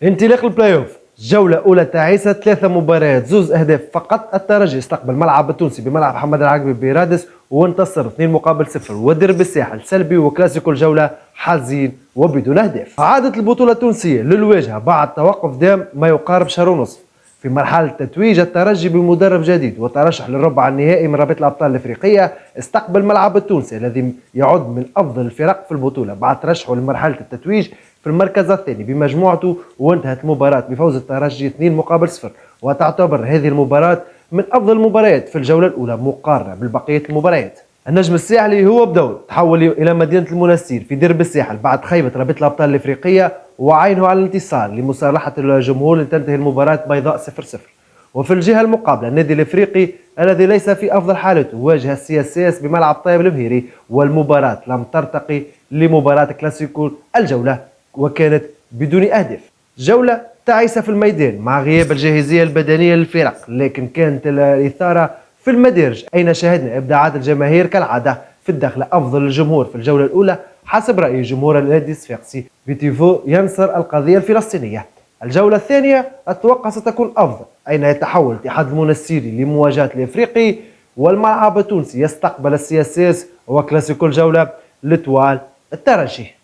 انطلاق البلاي اوف، جولة أولى تعيسة، 3 مباريات، 2 أهداف فقط. الترجي استقبل ملعب التونسي بملعب محمد العقبي برادس وانتصر 2-0، ودرب الساحل سلبي وكلاسيكو الجولة حزين وبدون أهداف. عادت البطولة التونسية للواجهة بعد توقف دام ما يقارب شهر ونصف في مرحلة تتويج الترجي بمدرب جديد وترشح للربع النهائي من رابطة الأبطال الأفريقية. استقبل ملعب التونسي الذي يعد من أفضل الفرق في البطولة بعد ترشحه لمرحلة التتويج في المركز الثاني بمجموعته، وانتهت المباراة بفوز الترجي 2-0، وتعتبر هذه المباراة من أفضل المباريات في الجولة الأولى مقارنة بالبقية المباريات. النجم الساحلي هو بدور تحول إلى مدينة المنستير في درب الساحل بعد خيبة رابطة الأبطال الأفريقية وعينه على الانتصار لمصالحة الجمهور لتنتهي المباراة بيضاء 0-0. وفي الجهة المقابلة النادي الافريقي الذي ليس في افضل حالته واجه السي اس اس بملعب طيب المهيري، والمباراة لم ترتقي لمباراة كلاسيكو الجولة وكانت بدون اهداف. جولة تعيسة في الميدان مع غياب الجاهزية البدنية للفرق، لكن كانت الإثارة في المدارج أين شاهدنا إبداعات الجماهير كالعادة في الدخلة. أفضل الجمهور في الجولة الأولى حسب رأي جمهور النادي الصفاقسي فيتيفو ينصر القضية الفلسطينية. الجولة الثانية أتوقع ستكون أفضل، أين يتحول اتحاد المنستيري لمواجهة الإفريقي، والملعب التونسي يستقبل السي اس اس، وكلاسيكو الجولة لتوال الترجي.